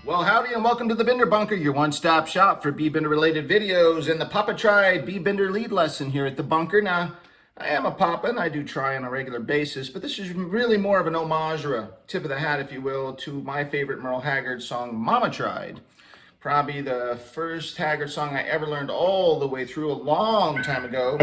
Well, howdy and welcome to the Bender Bunker, your one-stop shop for B-bender related videos and the Poppa Tried B-bender lead lesson here at the bunker. Now, I am a Poppa and I do try on a regular basis, but this is really more of an homage or a tip of the hat, if you will, to my favorite Merle Haggard song, Mama Tried. Probably the first Haggard song I ever learned all the way through a long time ago.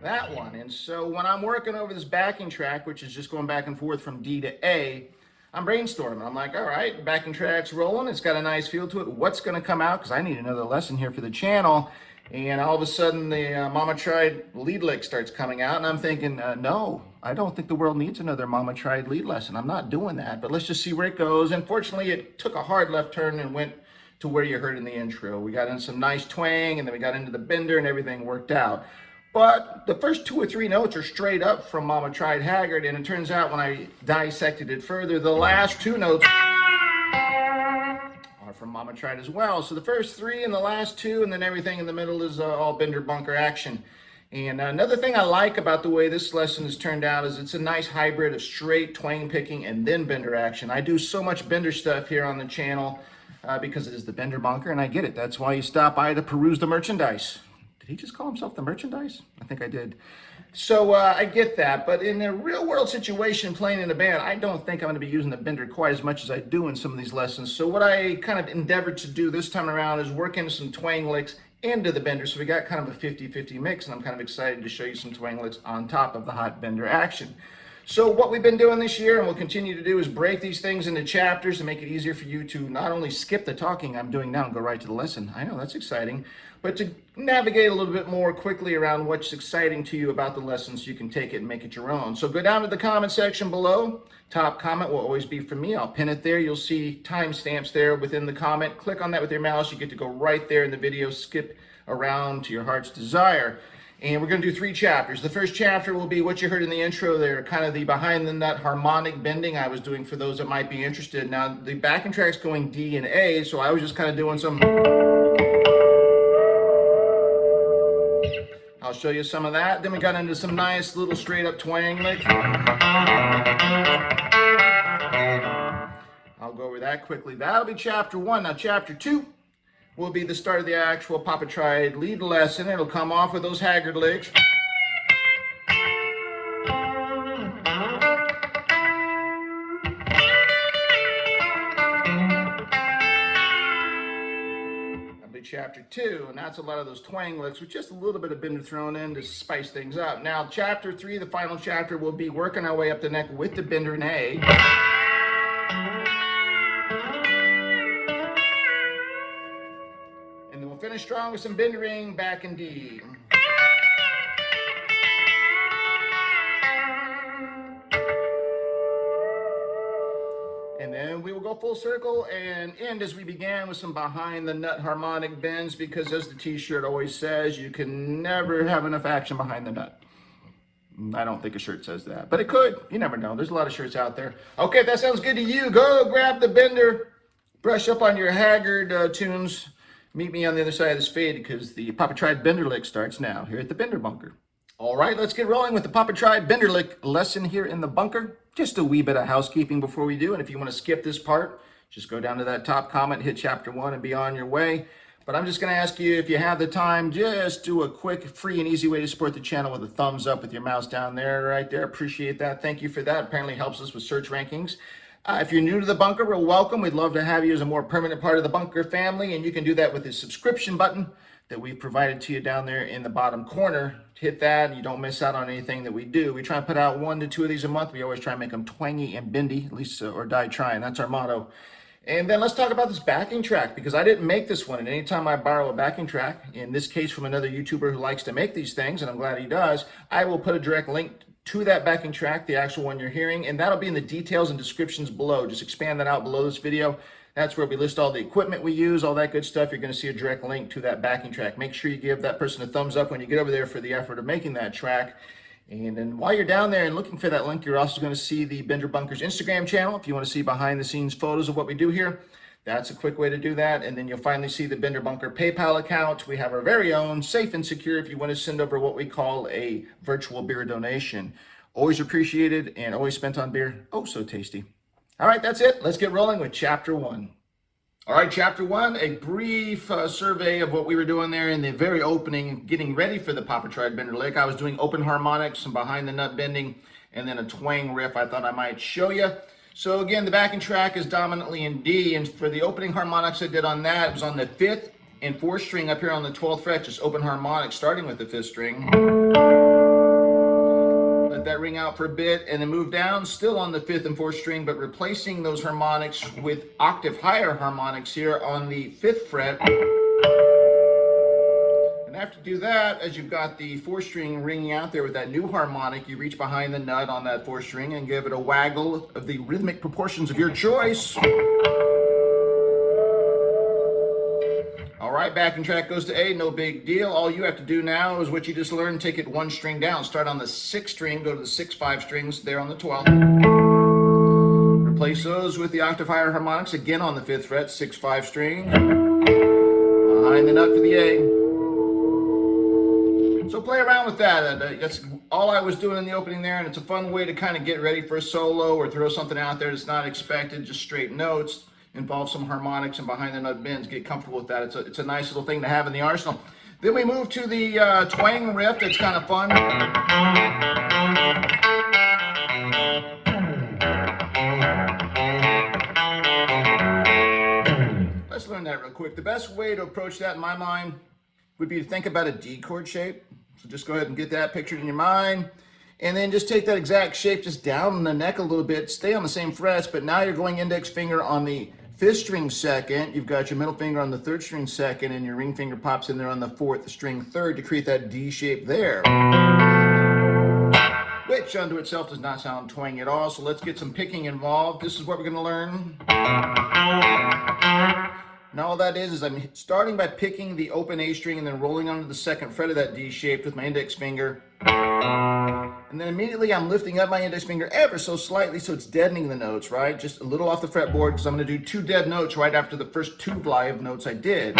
That one. And so when I'm working over this backing track, which is just going back and forth from D to A, I'm brainstorming. I'm like, all right, backing track's rolling. It's got a nice feel to it. What's going to come out? Because I need another lesson here for the channel. And all of a sudden, the Mama Tried lead lick starts coming out. And I'm thinking, no, I don't think the world needs another Mama Tried lead lesson. I'm not doing that. But let's just see where it goes. And fortunately, it took a hard left turn and went to where you heard in the intro. We got into some nice twang, and then we got into the bender, and everything worked out. But the first 2 or 3 notes are straight up from Mama Tried Haggard, and it turns out when I dissected it further, the last 2 notes are from Mama Tried as well. So the first 3 and the last 2, and then everything in the middle is all bender bunker action. And another thing I like about the way this lesson has turned out is it's a nice hybrid of straight twang picking and then bender action. I do so much bender stuff here on the channel because it is the bender bunker, and I get it. That's why you stop by to peruse the merchandise. Did he just call himself the merchandise? I think I did. So I get that, but in a real world situation playing in a band, I don't think I'm going to be using the bender quite as much as I do in some of these lessons. So what I kind of endeavored to do this time around is work into some twang licks into the bender. So we got kind of a 50-50 mix, and I'm kind of excited to show you some twang licks on top of the hot bender action. So what we've been doing this year and we'll continue to do is break these things into chapters to make it easier for you to not only skip the talking I'm doing now and go right to the lesson. I know, that's exciting. But to navigate a little bit more quickly around what's exciting to you about the lesson so you can take it and make it your own. So go down to the comment section below. Top comment will always be from me. I'll pin it there. You'll see timestamps there within the comment. Click on that with your mouse. You get to go right there in the video, skip around to your heart's desire. And we're going to do 3 chapters. The first chapter will be what you heard in the intro there, kind of the behind the nut harmonic bending I was doing for those that might be interested. Now, the backing track's going D and A, so I was just kind of doing some... I'll show you some of that. Then we got into some nice little straight up twang lick. I'll go over that quickly. That'll be chapter 1. Now, chapter 2 will be the start of the actual Poppa Tried lead lesson. It'll come off with those Haggard licks. That'll be chapter 2, and that's a lot of those twang licks with just a little bit of bender thrown in to spice things up. Now, chapter 3, the final chapter, will be working our way up the neck with the bender in A. Finish strong with some bendering back in D. And then we will go full circle and end as we began with some behind the nut harmonic bends, because as the t-shirt always says, you can never have enough action behind the nut. I don't think a shirt says that, but it could. You never know. There's a lot of shirts out there. Okay, if that sounds good to you, go grab the bender, brush up on your Haggard tunes. Meet me on the other side of this fade because the Poppa Tried bender lick starts now here at the Bender Bunker. All right, let's get rolling with the Poppa Tried bender lick lesson here in the bunker. Just a wee bit of housekeeping before we do. And if you want to skip this part, just go down to that top comment, hit chapter 1 and be on your way. But I'm just going to ask you, if you have the time, just do a quick, free and easy way to support the channel with a thumbs up with your mouse down there, right there. Appreciate that. Thank you for that. Apparently helps us with search rankings. If you're new to the bunker, well, welcome. We'd love to have you as a more permanent part of the bunker family, and you can do that with the subscription button that we've provided to you down there in the bottom corner. Hit that, and you don't miss out on anything that we do. We try and put out 1 to 2 of these a month. We always try and make them twangy and bendy, at least, or die trying. That's our motto. And then let's talk about this backing track, because I didn't make this one. And anytime I borrow a backing track, in this case from another YouTuber who likes to make these things, and I'm glad he does, I will put a direct link to that backing track, the actual one you're hearing, and that'll be in the details and descriptions below. Just expand that out below this video. That's where we list all the equipment we use, all that good stuff. You're going to see a direct link to that backing track. Make sure you give that person a thumbs up when you get over there for the effort of making that track. And then while you're down there and looking for that link, you're also going to see the Bender Bunker's Instagram channel if you want to see behind the scenes photos of what we do here. That's a quick way to do that. And then you'll finally see the Bender Bunker PayPal account. We have our very own, safe and secure, if you want to send over what we call a virtual beer donation. Always appreciated and always spent on beer. Oh, so tasty. All right, that's it. Let's get rolling with chapter 1. All right, chapter 1, a brief survey of what we were doing there in the very opening, getting ready for the Poppa Tried Bender lick. I was doing open harmonics, some behind the nut bending, and then a twang riff I thought I might show you. So again, the backing track is dominantly in D, and for the opening harmonics I did on that, it was on the 5th and 4th string up here on the 12th fret, just open harmonics, starting with the 5th string. Let that ring out for a bit, and then move down, still on the 5th and 4th string, but replacing those harmonics with octave higher harmonics here on the 5th fret. And after you do that, as you've got the 4th string ringing out there with that new harmonic, you reach behind the nut on that 4th string and give it a waggle of the rhythmic proportions of your choice. All right, backing track goes to A, no big deal. All you have to do now is what you just learned, take it 1 string down. Start on the 6th string, go to the 6, 5 strings there on the 12th. Replace those with the octave higher harmonics, again on the 5th fret, 6, 5 string. Behind the nut for the A. So play around with that. That's all I was doing in the opening there, and it's a fun way to kind of get ready for a solo or throw something out there that's not expected, just straight notes. Involve some harmonics and behind the nut bends. Get comfortable with that. It's a nice little thing to have in the arsenal. Then we move to the twang riff. That's kind of fun. Let's learn that real quick. The best way to approach that in my mind would be to think about a D chord shape. So just go ahead and get that pictured in your mind. And then just take that exact shape just down in the neck a little bit. Stay on the same frets, but now you're going index finger on the 5th string 2nd. You've got your middle finger on the 3rd string 2nd, and your ring finger pops in there on the 4th string 3rd to create that D shape there. Which unto itself does not sound twangy at all. So let's get some picking involved. This is what we're going to learn. Now all that is I'm starting by picking the open A string and then rolling onto the 2nd fret of that D shape with my index finger. And then immediately I'm lifting up my index finger ever so slightly so it's deadening the notes, right? Just a little off the fretboard because I'm going to do 2 dead notes right after the first 2 live notes I did.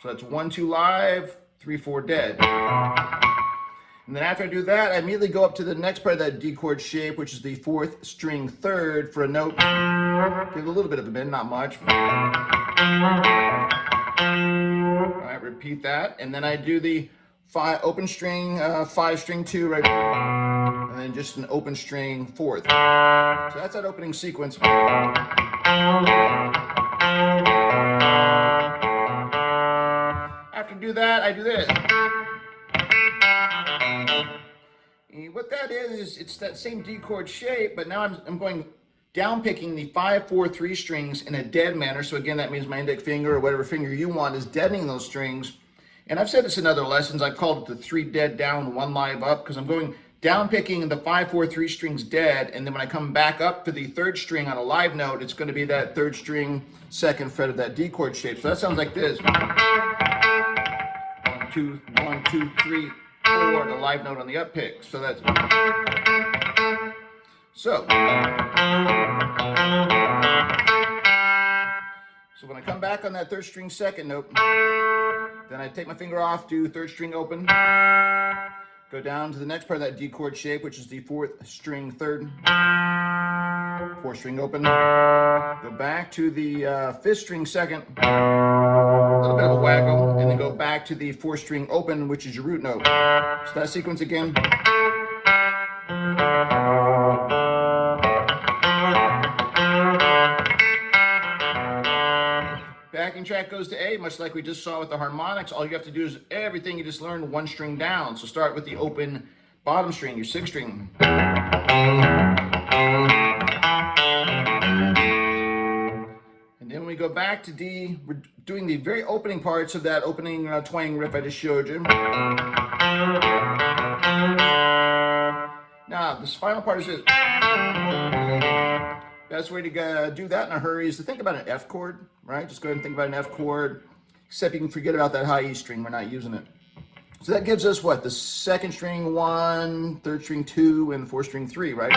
So that's 1, 2 live, 3, 4 dead. And then after I do that, I immediately go up to the next part of that D chord shape, which is the 4th string 3rd for a note. Give it a little bit of a bend, not much. All right, repeat that. And then I do the open string 5 string 2, right? And then just an open string 4th. So that's that opening sequence. After I do that, I do this. And what that is it's that same D chord shape, but now I'm going down picking the 5, 4, 3 strings in a dead manner. So again, that means my index finger or whatever finger you want is deadening those strings. And I've said this in other lessons. I called it the 3 dead down, 1 live up, because I'm going down picking the 5, 4, 3 strings dead, and then when I come back up to the 3rd string on a live note, it's going to be that 3rd string 2nd fret of that D chord shape. So that sounds like this. 1, 2, 1, 2, 3, 4, the live note on the up pick. So that's so when I come back on that 3rd string 2nd note, then I take my finger off, do 3rd string open, go down to the next part of that D chord shape, which is the 4th string 3rd, 4th string open, go back to the 5th string 2nd, a little bit of a waggle, and then go back to the 4th string open, which is your root note. So that sequence again. Backing track goes to A, much like we just saw with the harmonics. All you have to do is everything you just learned 1 string down. So start with the open bottom string, your 6th string. And then we go back to D. We're doing the very opening parts of that opening twang riff I just showed you. Now, this final part is this. Best way to do that in a hurry is to think about an F chord, right? Just go ahead and think about an F chord, except you can forget about that high E string. We're not using it. So that gives us what? The second string 1, third string 2, and fourth string 3, right?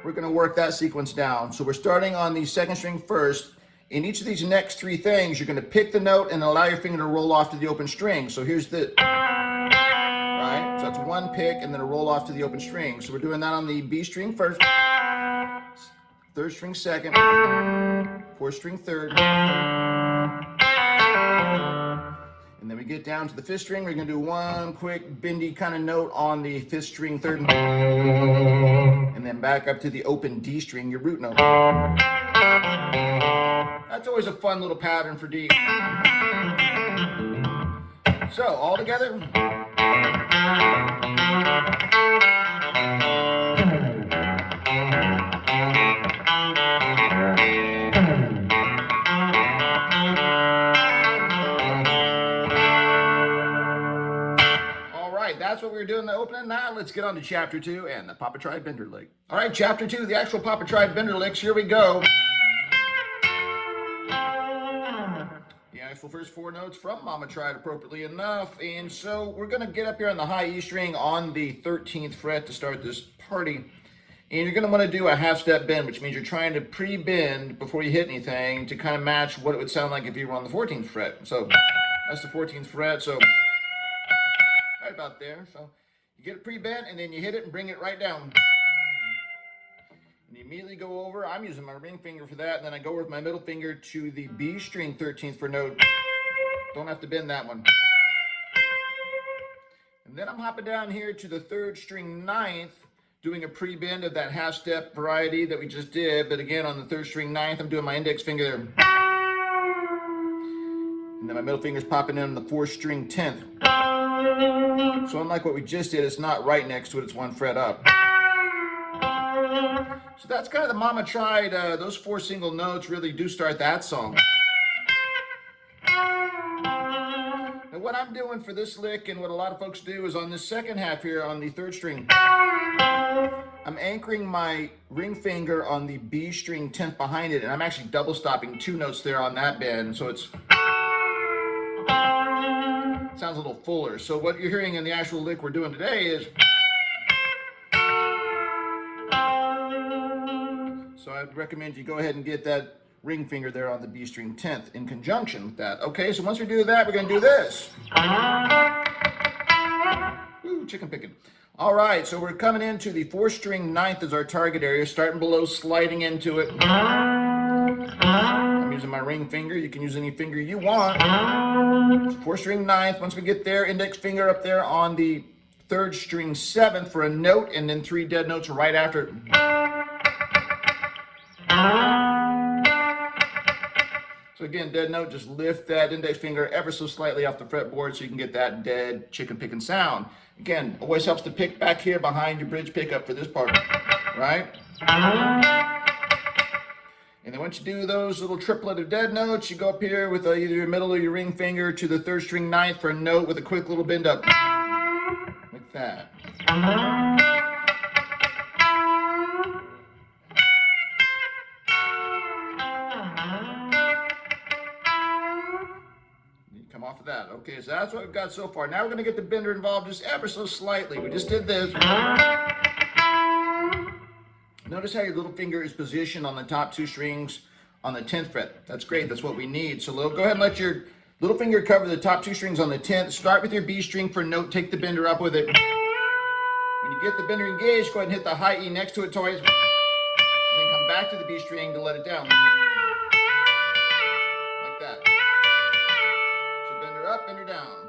We're going to work that sequence down. So we're starting on the second string first. In each of these next 3 things, you're going to pick the note and allow your finger to roll off to the open string. So here's the, right? So that's 1 pick and then a roll off to the open string. So we're doing that on the B string first, third string second, fourth string third. And then we get down to the 5th string. We're going to do 1 quick bendy kind of note on the 5th string, 3rd, and then back up to the open D string, your root note. That's always a fun little pattern for D. So, all together. That's what we were doing in the opening. Now let's get on to chapter 2 and the Poppa Tried bender lick. All right, chapter 2, the actual Poppa Tried bender licks. Here we go. The actual first 4 notes from Mama Tried, appropriately enough. And so we're going to get up here on the high E string on the 13th fret to start this party. And you're going to want to do a half-step bend, which means you're trying to pre-bend before you hit anything to kind of match what it would sound like if you were on the 14th fret. So that's the 14th fret. So right about there. So you get it pre-bent and then you hit it and bring it right down. And you immediately go over. I'm using my ring finger for that, and then I go with my middle finger to the B string 13th for note. Don't have to bend that one. And then I'm hopping down here to the 3rd string 9th, doing a pre-bend of that half-step variety that we just did. But again, on the 3rd string 9th, I'm doing my index finger there. And then my middle finger's popping in on the 4th string 10th. So unlike what we just did, it's not right next to it, it's 1 fret up. So that's kind of the Mama Tried. Those 4 single notes really do start that song. Now what I'm doing for this lick and what a lot of folks do is on this second half here on the 3rd string, I'm anchoring my ring finger on the B string 10th behind it, and I'm actually double stopping 2 notes there on that bend, so it's sounds a little fuller. So what you're hearing in the actual lick we're doing today is, so I'd recommend you go ahead and get that ring finger there on the B string 10th in conjunction with that. Okay, so once we do that, we're going to do this. Woo, chicken picking. All right, so we're coming into the 4th string 9th as our target area, starting below, sliding into it. I'm using my ring finger. You can use any finger you want. 4th string 9th. Once we get there, index finger up there on the 3rd string 7th for a note, and then 3 dead notes right after it. So again, dead note, just lift that index finger ever so slightly off the fretboard so you can get that dead chicken picking sound. Again, always helps to pick back here behind your bridge pickup for this part, right? And then once you do those little triplet of dead notes, you go up here with either your middle or your ring finger to the 3rd string 9th for a note with a quick little bend up. Like that. Come off of that. Okay, so that's what we've got so far. Now we're going to get the bender involved just ever so slightly. We just did this. Notice how your little finger is positioned on the top 2 strings on the 10th fret. That's great. That's what we need. So go ahead and let your little finger cover the top 2 strings on the 10th. Start with your B string for a note. Take the bender up with it. When you get the bender engaged, go ahead and hit the high E next to it twice. And then come back to the B string to let it down. Like that. So bender up, bender down.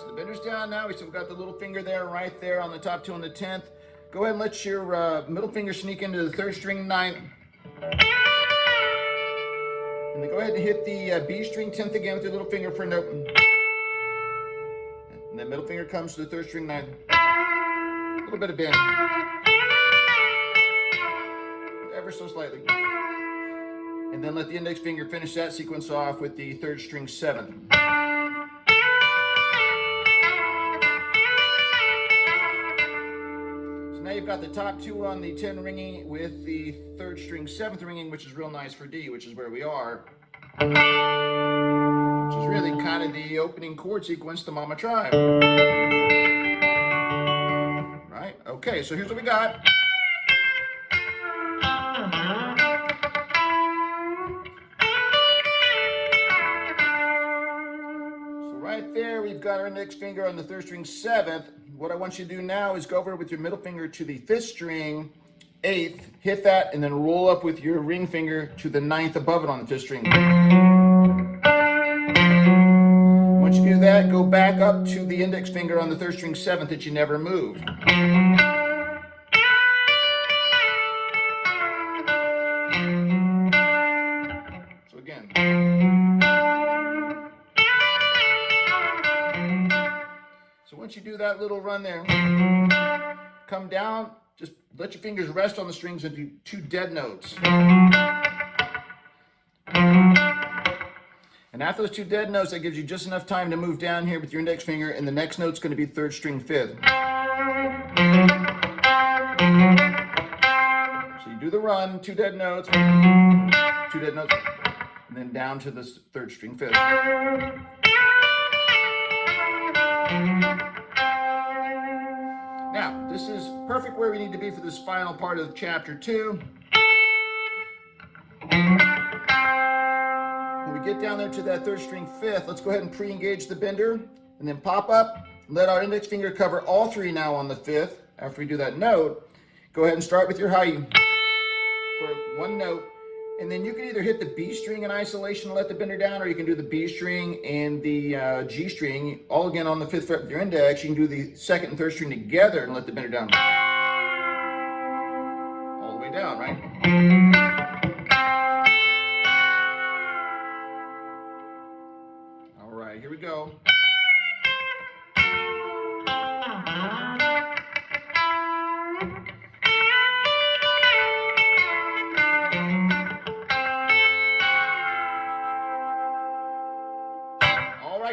The bender's down now. We still got the little finger there, right there on the top 2 on the 10th. Go ahead and let your middle finger sneak into the 3rd string 9th. And then go ahead and hit the B string 10th again with your little finger for a note. And then middle finger comes to the 3rd string 9th. A little bit of bend. Ever so slightly. And then let the index finger finish that sequence off with the 3rd string 7th. Now you've got the top two on the 10 ringing with the 3rd string 7th ringing, which is real nice for D, which is where we are. Which is really kind of the opening chord sequence to Poppa Tried. Right? Okay, so here's what we got. So right there, we've got our index finger on the 3rd string 7th. What I want you to do now is go over with your middle finger to the 5th string, 8th, hit that, and then roll up with your ring finger to the 9th above it on the 5th string. Once you do that, go back up to the index finger on the 3rd string 7th that you never moved. So again. So once you do that little run there, come down, just let your fingers rest on the strings and do 2 dead notes. And after those 2 dead notes, that gives you just enough time to move down here with your index finger, and the next note's going to be 3rd string 5th. So you do the run, 2 dead notes, 2 dead notes, and then down to the 3rd string 5th. Now, this is perfect where we need to be for this final part of chapter 2. When we get down there to that 3rd string 5th, let's go ahead and pre-engage the bender, and then pop up. Let our index finger cover all 3 now on the 5th. After we do that note, go ahead and start with your howdy for 1 note. And then you can either hit the B string in isolation and let the bender down, or you can do the B string and the G string, all again on the 5th fret with your index. You can do the 2nd and 3rd string together and let the bender down. All the way down, right? All right, here we go.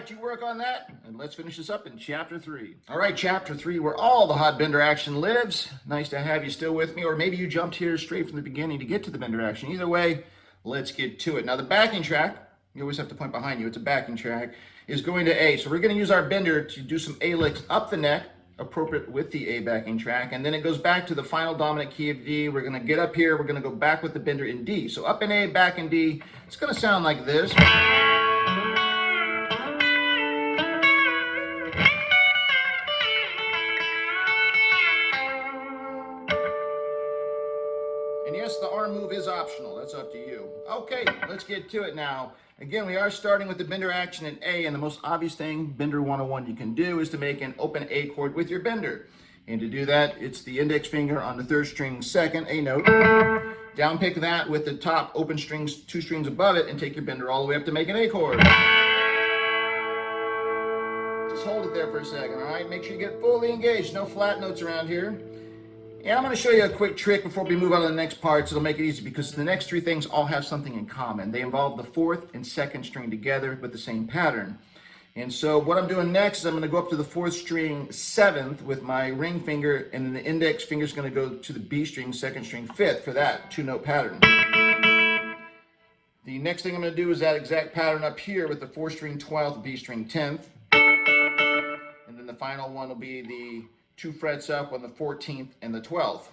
You work on that, and let's finish this up in chapter 3. All right, chapter 3, where all the hot bender action lives. Nice to have you still with me, or maybe you jumped here straight from the beginning to get to the bender action. Either way, let's get to it. Now, the backing track, you always have to point behind you, it's a backing track, is going to A. So we're going to use our bender to do some A licks up the neck, appropriate with the A backing track, and then it goes back to the final dominant key of D. We're going to get up here, we're going to go back with the bender in D. So up in A, back in D, it's going to sound like this. The arm move is optional. That's up to you. Okay, let's get to it now. Again, we are starting with the bender action in A, and the most obvious thing, Bender 101, you can do is to make an open A chord with your bender. And to do that, it's the index finger on the 3rd string 2nd, A note. Down pick that with the top open strings, 2 strings above it, and take your bender all the way up to make an A chord. Just hold it there for a second, all right? Make sure you get fully engaged. No flat notes around here. And I'm going to show you a quick trick before we move on to the next part, so it'll make it easy, because the next 3 things all have something in common. They involve the 4th and 2nd string together with the same pattern. And so what I'm doing next is I'm going to go up to the 4th string 7th with my ring finger, and then the index finger is going to go to the B string 2nd string 5th for that 2-note pattern. The next thing I'm going to do is that exact pattern up here with the 4th string 12th, B string 10th. And then the final one will be the 2 frets up on the 14th and the 12th.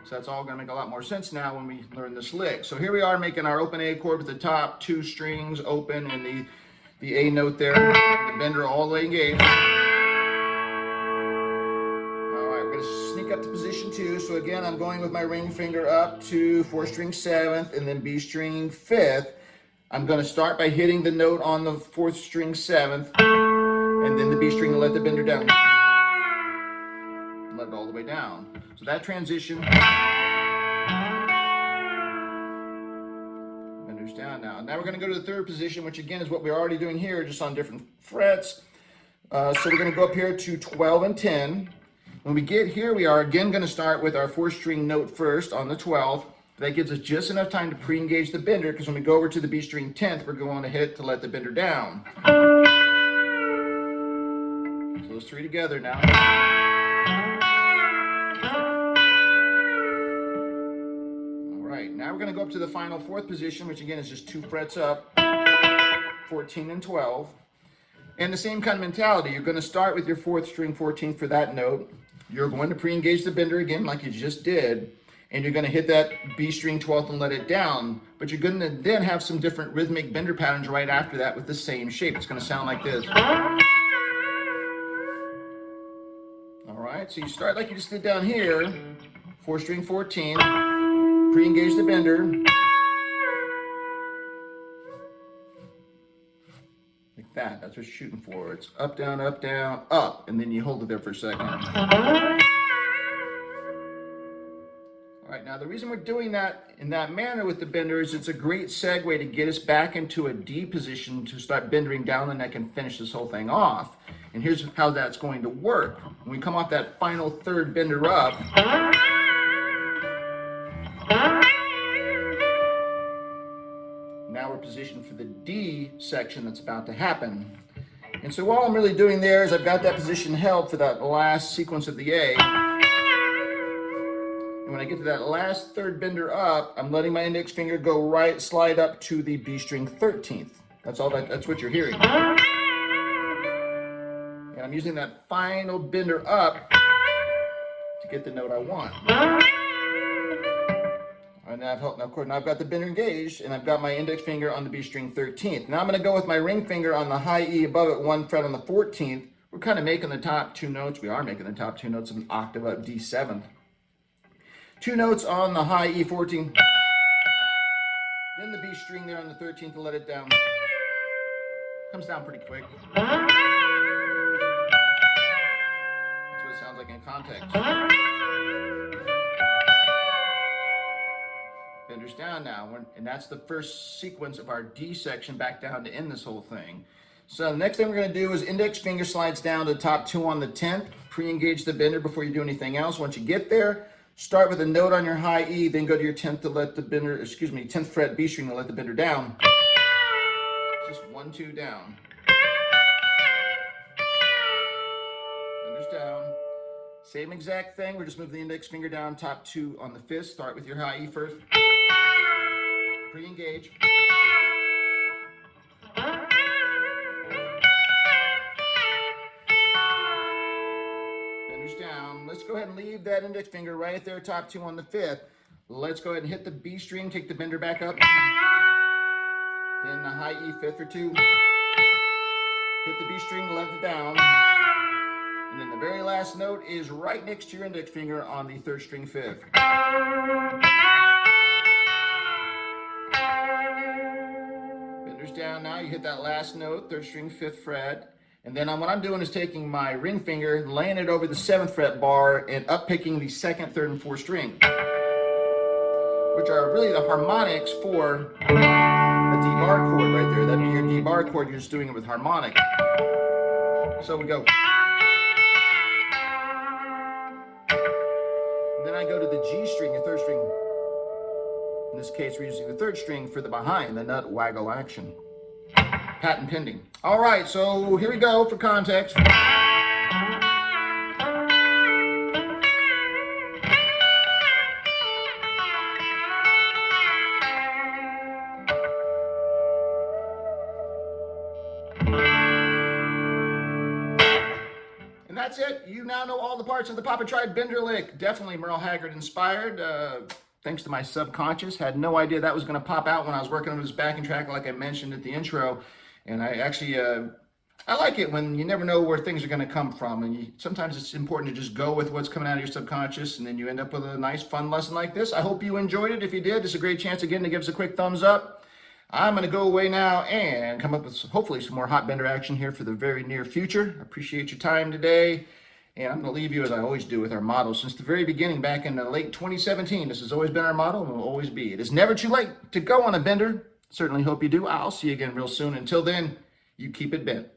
So that's all going to make a lot more sense now when we learn this lick. So here we are making our open A chord with the top 2 strings open and the A note there, the bender all the way engaged. All right, we're going to sneak up to position 2. So again, I'm going with my ring finger up to 4th string 7th and then B string 5th. I'm going to start by hitting the note on the 4th string 7th and then the B string and let the bender down. Let it all the way down. So that transition, bender's down now. Now we're going to go to the 3rd position, which again is what we're already doing here, just on different frets. So we're going to go up here to 12 and 10. When we get here, we are again going to start with our 4th string note first on the 12th. That gives us just enough time to pre-engage the bender, because when we go over to the B string 10th, we're going to hit to let the bender down. So those 3 together now. right, now we're going to go up to the final 4th position, which again is just 2 frets up, 14 and 12. And the same kind of mentality, you're going to start with your 4th string 14th for that note. You're going to pre-engage the bender again like you just did, and you're going to hit that B string 12th and let it down, but you're going to then have some different rhythmic bender patterns right after that with the same shape. It's going to sound like this. All right, so you start like you just did down here, 4 string 14, pre-engage the bender, like that. That's what you're shooting for. It's up, down, up, and then you hold it there for a second. All right, now the reason we're doing that in that manner with the bender is it's a great segue to get us back into a D position to start bendering down the neck and finish this whole thing off. And here's how that's going to work. When we come off that final 3rd bender up, now we're positioned for the D section that's about to happen. And so all I'm really doing there is I've got that position held for that last sequence of the A. And when I get to that last 3rd bender up, I'm letting my index finger go right, slide up to the B string 13th. That's what you're hearing. And I'm using that final bender up to get the note I want. And now of course, I've got the bender engaged, and I've got my index finger on the B string 13th. Now I'm going to go with my ring finger on the high E above it, 1 fret on the 14th. We're kind of making the top 2 notes. We are making the top 2 notes of an octave up D 7th. 2 notes on the high E 14, then the B string there on the 13th to let it down. Comes down pretty quick. That's what it sounds like in context. Bender's down now, and that's the first sequence of our D section back down to end this whole thing. So the next thing we're going to do is index finger slides down to the top 2 on the 10th. Pre-engage the bender before you do anything else. Once you get there, start with a note on your high E, then go to your 10th to let the bender, 10th fret B string to let the bender down. Just 1, 2 down. Bender's down. Same exact thing, we're just moving the index finger down, top 2 on the 5th. Start with your high E first. Pre-engage. Bender's down. Let's go ahead and leave that index finger right there, top 2 on the 5th. Let's go ahead and hit the B string, take the bender back up. Then the high E 5th or 2. Hit the B string, let it down. And then the very last note is right next to your index finger on the 3rd string 5th. Bender's down now, you hit that last note, 3rd string 5th fret. And then what I'm doing is taking my ring finger, laying it over the 7th fret bar, and up picking the 2nd, 3rd, and 4th string, which are really the harmonics for the D bar chord right there. That'd be your D bar chord, you're just doing it with harmonic. So we go. Then I go to the G string, your 3rd string. In this case, we're using the 3rd string for the behind, the nut waggle action. Patent pending. All right, so here we go for context. And that's it. You now know all the parts of the Poppa Tried bender lick. Definitely Merle Haggard inspired. Thanks to my subconscious. Had no idea that was going to pop out when I was working on this backing track like I mentioned at the intro. And I actually, I like it when you never know where things are going to come from. And sometimes it's important to just go with what's coming out of your subconscious, and then you end up with a nice fun lesson like this. I hope you enjoyed it. If you did, it's a great chance again to give us a quick thumbs up. I'm going to go away now and come up with hopefully some more hot bender action here for the very near future. I appreciate your time today. And I'm going to leave you as I always do with our motto. Since the very beginning, back in late 2017, this has always been our motto and will always be. It is never too late to go on a bender. Certainly hope you do. I'll see you again real soon. Until then, you keep it bent.